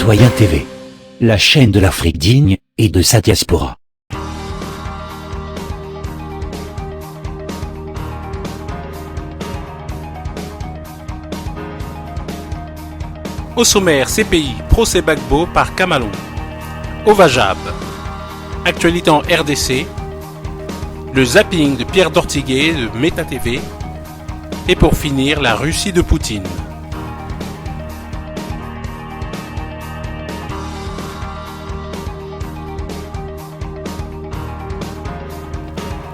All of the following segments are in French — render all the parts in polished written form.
Citoyen TV, la chaîne de l'Afrique digne et de sa diaspora. Au sommaire, CPI, procès Gbagbo par Kamalon. Ovajab. Actualité en RDC. Le zapping de Pierre Dortiguet de Meta TV. Et pour finir, la Russie de Poutine.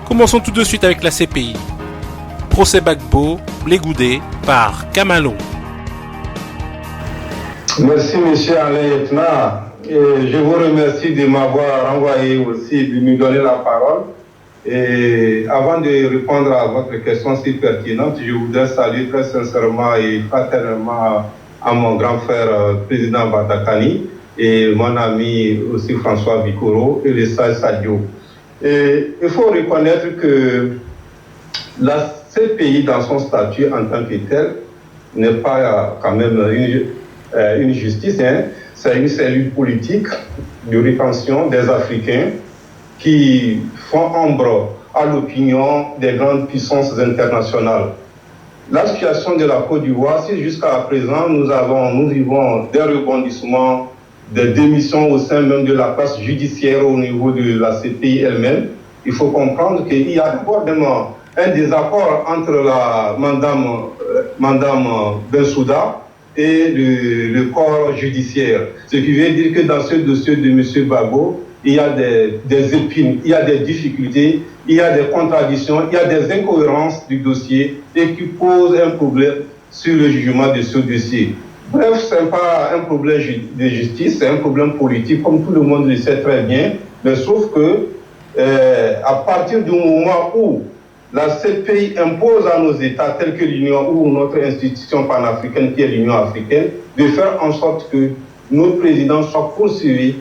Commençons tout de suite avec la CPI. Procès Gbagbo, Blégoudé par Kamalon. Merci, monsieur Alain Yetna. Je vous remercie de m'avoir envoyé aussi, de me donner la parole. Et avant de répondre à votre question si pertinente, je voudrais saluer très sincèrement et fraternellement à mon grand frère président Batakani et mon ami aussi François Bikoro et le sage Sadio. Et il faut reconnaître que la CPI dans son statut en tant que tel n'est pas quand même une justice, hein. C'est une cellule politique de rétention des Africains qui font ombre à l'opinion des grandes puissances internationales. La situation de la Côte d'Ivoire, c'est jusqu'à présent, nous vivons des rebondissements, des démissions au sein même de la classe judiciaire au niveau de la CPI elle-même. Il faut comprendre qu'il y a d'abord un désaccord entre la Madame Bensouda et le corps judiciaire. Ce qui veut dire que dans ce dossier de M. Gbagbo, il y a des épines, il y a des difficultés, il y a des contradictions, il y a des incohérences du dossier et qui posent un problème sur le jugement de ce dossier. Bref, ce n'est pas un problème de justice, c'est un problème politique, comme tout le monde le sait très bien, mais sauf que à partir du moment où la CPI impose à nos États tels que l'Union ou notre institution panafricaine qui est l'Union africaine de faire en sorte que nos présidents soient poursuivis,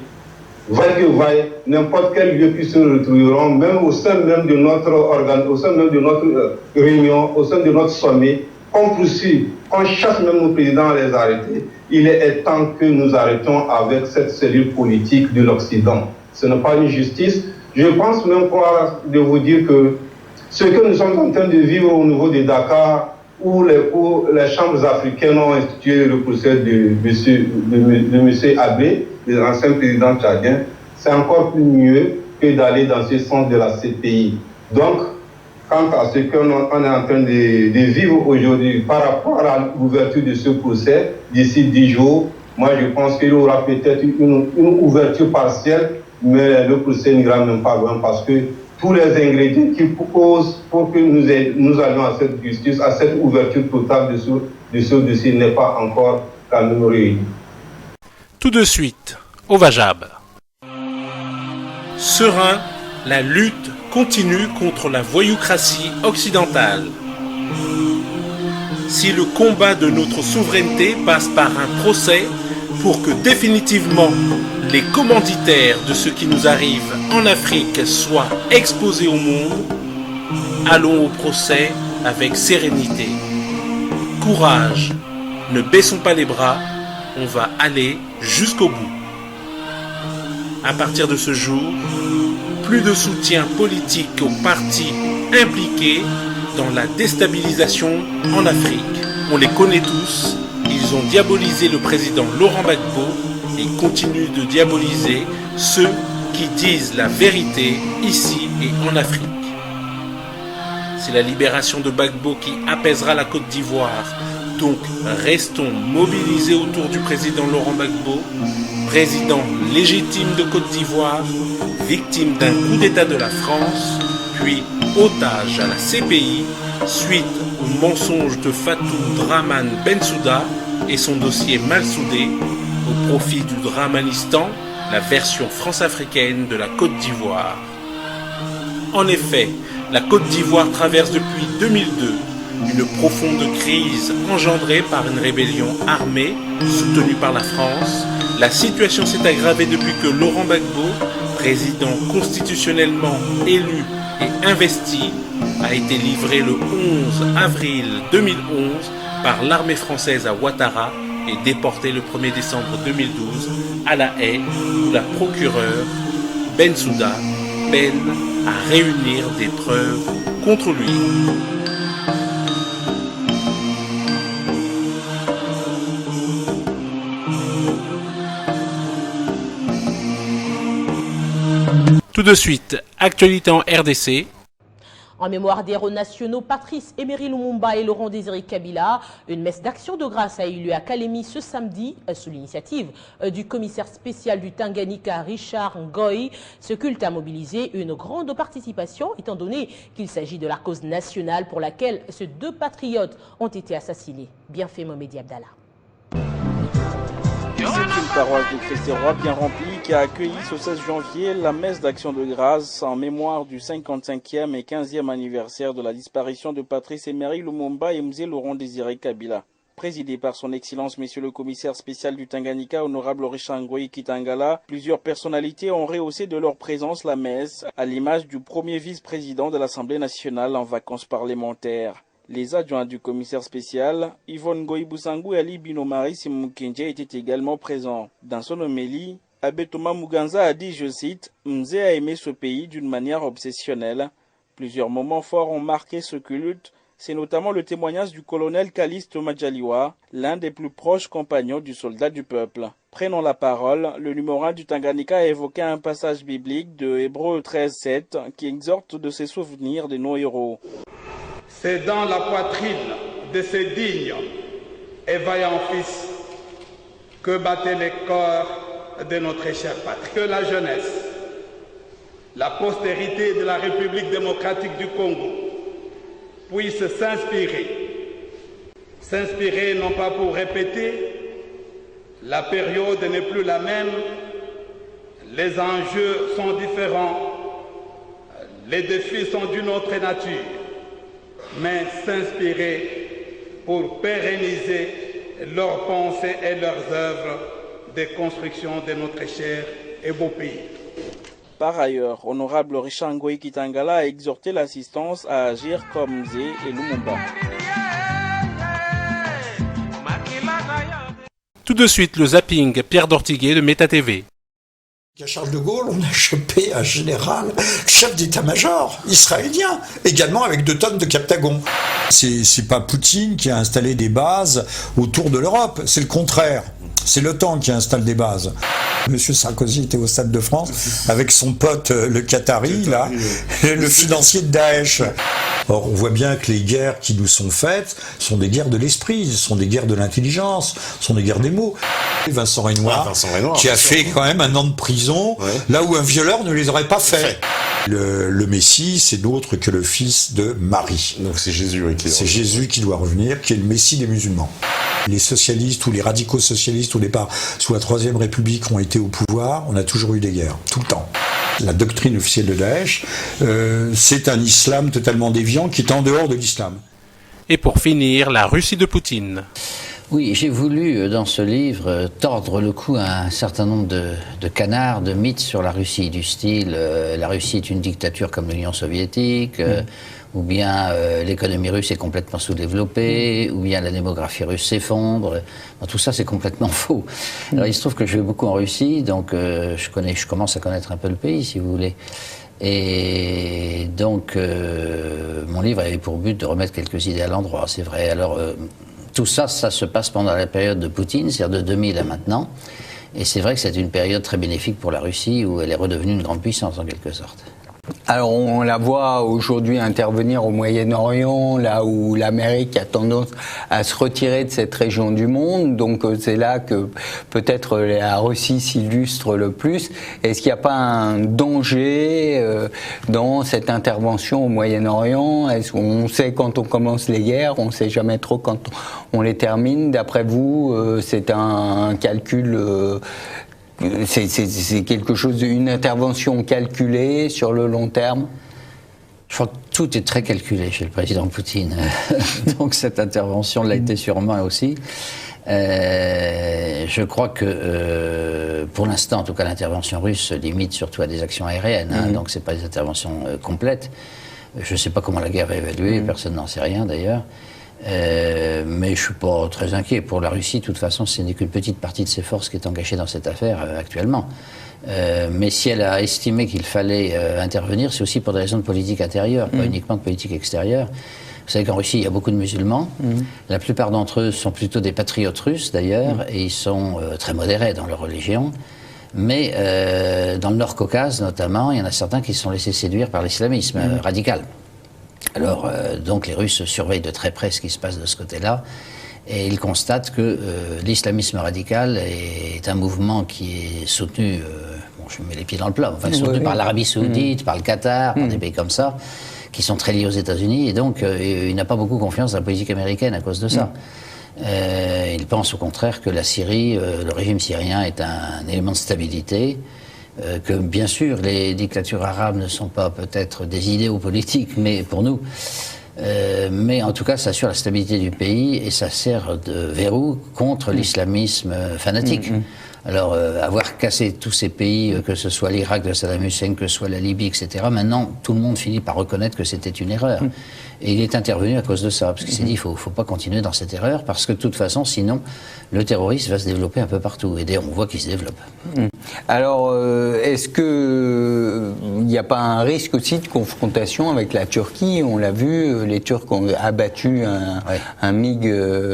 vaille que vaille, n'importe quel lieu qui se retrouveront, même au sein même de notre organe, au sein même de notre réunion, au sein de notre sommet, qu'on poursuit, qu'on chasse même nos présidents à les arrêter. Il est temps que nous arrêtions avec cette cellule politique de l'Occident. Ce n'est pas une justice. Je pense même pouvoir de vous dire que ce que nous sommes en train de vivre au niveau de Dakar, où les chambres africaines ont institué le procès de M. Abbé, l'ancien président tchadien, c'est encore plus mieux que d'aller dans ce sens de la CPI. Donc, quant à ce qu'on est en train de vivre aujourd'hui par rapport à l'ouverture de ce procès, d'ici 10 jours, moi je pense qu'il y aura peut-être une ouverture partielle, mais le procès n'ira même pas loin parce que tous les ingrédients qui proposent pour que nous allions à cette justice, à cette ouverture totale de ce dossier n'est pas encore quand même réuni. Tout de suite, Ovajab. Serein, la lutte continue contre la voyoucratie occidentale. Si le combat de notre souveraineté passe par un procès pour que définitivement les commanditaires de ce qui nous arrive en Afrique soient exposés au monde, allons au procès avec sérénité. Courage, ne baissons pas les bras, on va aller jusqu'au bout. À partir de ce jour, plus de soutien politique aux partis impliqués dans la déstabilisation en Afrique. On les connaît tous, ils ont diabolisé le président Laurent Gbagbo et continuent de diaboliser ceux qui disent la vérité ici et en Afrique. C'est la libération de Gbagbo qui apaisera la Côte d'Ivoire. Donc restons mobilisés autour du président Laurent Gbagbo, président légitime de Côte d'Ivoire, victime d'un coup d'État de la France, puis otage à la CPI suite au mensonge de Fatou Draman Bensouda et son dossier mal soudé au profit du Dramanistan, la version france-africaine de la Côte d'Ivoire. En effet, la Côte d'Ivoire traverse depuis 2002 une profonde crise engendrée par une rébellion armée soutenue par la France. La situation s'est aggravée depuis que Laurent Gbagbo, président constitutionnellement élu et investi, a été livré le 11 avril 2011 par l'armée française à Ouattara et déporté le 1er décembre 2012 à La Haye, où la procureure Bensouda peine à réunir des preuves contre lui. Tout de suite, actualité en RDC. En mémoire des héros nationaux Patrice Emery Lumumba et Laurent Désiré Kabila, une messe d'action de grâce a eu lieu à Kalemi ce samedi, sous l'initiative du commissaire spécial du Tanganyika Richard Ngoy. Ce culte a mobilisé une grande participation, étant donné qu'il s'agit de la cause nationale pour laquelle ces deux patriotes ont été assassinés. Bien fait, Mohamed Abdallah. C'est une paroisse de Christ-Roi bien remplie qui a accueilli ce 16 janvier la messe d'action de grâce en mémoire du 55e et 15e anniversaire de la disparition de Patrice Emery Lumumba et Mzee Laurent Désiré Kabila. Présidé par son Excellence Monsieur le Commissaire spécial du Tanganyika, Honorable Richard Ngoy Kitangala, plusieurs personnalités ont rehaussé de leur présence la messe, à l'image du premier vice-président de l'Assemblée nationale en vacances parlementaires. Les adjoints du commissaire spécial, Yvonne Goïboussangou et Ali Binomari Simukenje étaient également présents. Dans son homélie, Abbé Thomas Muganza a dit, je cite, « Mzee a aimé ce pays d'une manière obsessionnelle. Plusieurs moments forts ont marqué ce culte. C'est notamment le témoignage du colonel Caliste Majaliwa, l'un des plus proches compagnons du soldat du peuple. » Prenant la parole, le numéro 1 du Tanganyika a évoqué un passage biblique de Hébreux 13:7 qui exhorte de ses souvenirs de nos héros. C'est dans la poitrine de ces dignes et vaillants fils que battaient les corps de notre chère patrie. Que la jeunesse, la postérité de la République démocratique du Congo puisse s'inspirer non pas pour répéter, la période n'est plus la même, les enjeux sont différents, les défis sont d'une autre nature, mais s'inspirer pour pérenniser leurs pensées et leurs œuvres de construction de notre cher et beau pays. Par ailleurs, Honorable Richard Ngoy Kitangala a exhorté l'assistance à agir comme Mzee et Lumumba. Tout de suite, le zapping Pierre Dortiguet de Meta TV. À Charles de Gaulle, on a chopé un général, chef d'état-major israélien, également avec 2 tonnes de Captagon. C'est pas Poutine qui a installé des bases autour de l'Europe, c'est le contraire. C'est l'OTAN qui installe des bases. Monsieur Sarkozy était au Stade de France avec son pote le Qatari, là, le financier de Daesh. Or, on voit bien que les guerres qui nous sont faites sont des guerres de l'esprit, sont des guerres de l'intelligence, sont des guerres des mots. Vincent Renoir, qui a fait quand même 1 an de prison, là où un violeur ne les aurait pas fait. Le Messie, c'est d'autre que le fils de Marie. Donc c'est Jésus C'est Jésus qui doit revenir, qui est le Messie des musulmans. Les socialistes ou les radicaux socialistes au départ, sous la Troisième République, ont été au pouvoir, on a toujours eu des guerres, tout le temps. La doctrine officielle de Daesh, c'est un islam totalement déviant qui est en dehors de l'islam. Et pour finir, la Russie de Poutine. Oui, j'ai voulu, dans ce livre, tordre le cou à un certain nombre de canards, de mythes sur la Russie, du style la Russie est une dictature comme l'Union soviétique, ou bien l'économie russe est complètement sous-développée, ou bien la démographie russe s'effondre. Bon, tout ça, c'est complètement faux. Alors, il se trouve que je vais beaucoup en Russie, donc je commence à connaître un peu le pays, si vous voulez. Et donc, mon livre avait pour but de remettre quelques idées à l'endroit, c'est vrai. Alors, tout ça, ça se passe pendant la période de Poutine, c'est-à-dire de 2000 à maintenant. Et c'est vrai que c'est une période très bénéfique pour la Russie, où elle est redevenue une grande puissance, en quelque sorte. Alors on la voit aujourd'hui intervenir au Moyen-Orient, là où l'Amérique a tendance à se retirer de cette région du monde. Donc c'est là que peut-être la Russie s'illustre le plus. Est-ce qu'il n'y a pas un danger dans cette intervention au Moyen-Orient? Est-ce qu'on sait quand on commence les guerres, on ne sait jamais trop quand on les termine? D'après vous, c'est un calcul... C'est quelque chose, une intervention calculée sur le long terme? Je crois que tout est très calculé chez le président Poutine. Donc cette intervention l'a été sûrement aussi. Je crois que pour l'instant, en tout cas, l'intervention russe se limite surtout à des actions aériennes. Donc c'est pas des interventions complètes. Je ne sais pas comment la guerre va évoluer, personne n'en sait rien d'ailleurs. Mais je suis pas très inquiet. Pour la Russie, de toute façon, ce n'est qu'une petite partie de ses forces qui est engagée dans cette affaire actuellement. Mais si elle a estimé qu'il fallait intervenir, c'est aussi pour des raisons de politique intérieure, pas uniquement de politique extérieure. Vous savez qu'en Russie, il y a beaucoup de musulmans. La plupart d'entre eux sont plutôt des patriotes russes, d'ailleurs, et ils sont très modérés dans leur religion. Mais dans le Nord-Caucase, notamment, il y en a certains qui se sont laissés séduire par l'islamisme radical. Alors, donc, les Russes surveillent de très près ce qui se passe de ce côté-là, et ils constatent que l'islamisme radical est un mouvement qui est soutenu, bon, je mets les pieds dans le plat, enfin, soutenu par l'Arabie Saoudite, par le Qatar, par des pays comme ça, qui sont très liés aux États-Unis, et donc il n'a pas beaucoup confiance dans la politique américaine à cause de ça. Il pense au contraire que la Syrie, le régime syrien est un élément de stabilité, que bien sûr les dictatures arabes ne sont pas peut-être des idéaux politiques, mais pour nous, mais en tout cas ça assure la stabilité du pays et ça sert de verrou contre l'islamisme fanatique. Alors, avoir cassé tous ces pays, que ce soit l'Irak de Saddam Hussein, que ce soit la Libye, etc., maintenant, tout le monde finit par reconnaître que c'était une erreur. Et il est intervenu à cause de ça, parce qu'il s'est dit, il ne faut pas continuer dans cette erreur, parce que de toute façon, sinon, le terrorisme va se développer un peu partout. Et d'ailleurs, on voit qu'il se développe. Alors, est-ce qu'il n'y a pas un risque aussi de confrontation avec la Turquie? On l'a vu, les Turcs ont abattu un MiG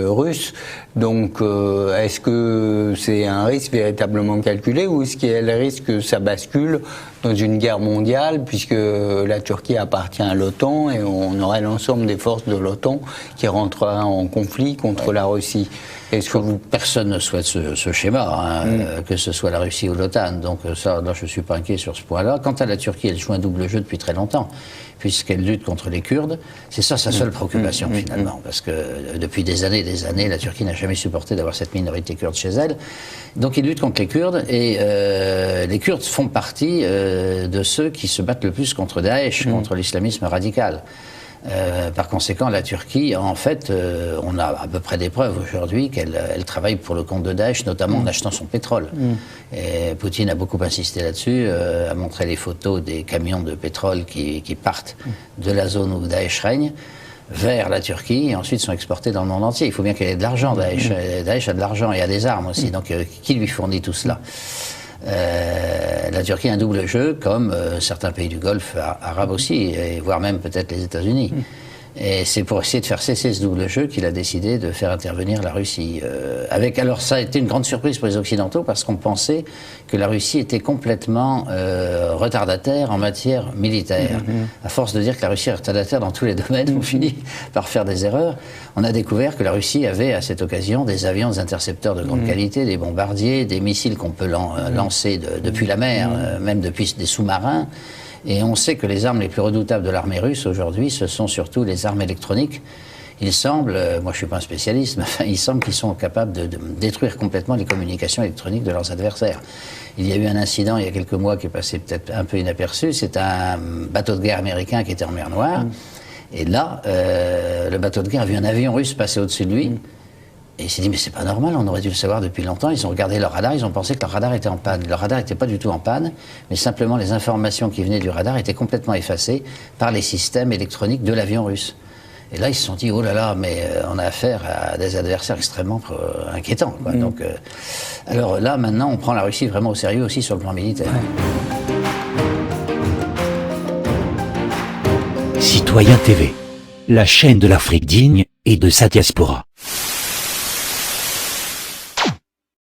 russe. Donc, est-ce que c'est un risque véritablement calculé ou est-ce qu'il y a le risque que ça bascule dans une guerre mondiale puisque la Turquie appartient à l'OTAN et on aurait l'ensemble des forces de l'OTAN qui rentreraient en conflit contre la Russie? Est-ce que Personne ne souhaite ce schéma, que ce soit la Russie ou l'OTAN. Donc ça, là, je ne suis pas inquiet sur ce point-là. Quant à la Turquie, elle joue un double jeu depuis très longtemps, puisqu'elle lutte contre les Kurdes. C'est ça sa seule préoccupation, finalement, parce que depuis des années, la Turquie n'a jamais supporté d'avoir cette minorité kurde chez elle. Donc il lutte contre les Kurdes, et les Kurdes font partie de ceux qui se battent le plus contre Daesh, contre l'islamisme radical. Par conséquent, la Turquie, en fait, on a à peu près des preuves aujourd'hui qu'elle travaille pour le compte de Daesh, notamment en achetant son pétrole. Et Poutine a beaucoup insisté là-dessus, a montré les photos des camions de pétrole qui partent de la zone où Daesh règne vers la Turquie et ensuite sont exportés dans le monde entier. Il faut bien qu'elle ait de l'argent, Daesh. Daesh a de l'argent et a des armes aussi. Donc, qui lui fournit tout cela ? La Turquie a un double jeu, comme certains pays du Golfe arabes aussi, et voire même peut-être les États-Unis. Et c'est pour essayer de faire cesser ce double jeu qu'il a décidé de faire intervenir la Russie. Alors ça a été une grande surprise pour les Occidentaux parce qu'on pensait que la Russie était complètement retardataire en matière militaire. À force de dire que la Russie est retardataire dans tous les domaines, on finit par faire des erreurs. On a découvert que la Russie avait à cette occasion des avions, des intercepteurs de grande qualité, des bombardiers, des missiles qu'on peut lancer depuis la mer, même depuis des sous-marins. Et on sait que les armes les plus redoutables de l'armée russe aujourd'hui, ce sont surtout les armes électroniques. Il semble, moi je ne suis pas un spécialiste, mais enfin, il semble qu'ils sont capables de détruire complètement les communications électroniques de leurs adversaires. Il y a eu un incident il y a quelques mois qui est passé peut-être un peu inaperçu, c'est un bateau de guerre américain qui était en mer Noire. Et là, le bateau de guerre a vu un avion russe passer au-dessus de lui. Et il s'est dit, mais c'est pas normal, on aurait dû le savoir depuis longtemps. Ils ont regardé leur radar, ils ont pensé que leur radar était en panne. Leur radar n'était pas du tout en panne, mais simplement les informations qui venaient du radar étaient complètement effacées par les systèmes électroniques de l'avion russe. Et là, ils se sont dit, oh là là, mais on a affaire à des adversaires extrêmement inquiétants, quoi. Donc, alors là, maintenant, on prend la Russie vraiment au sérieux aussi sur le plan militaire. Citoyen TV, la chaîne de l'Afrique digne et de sa diaspora.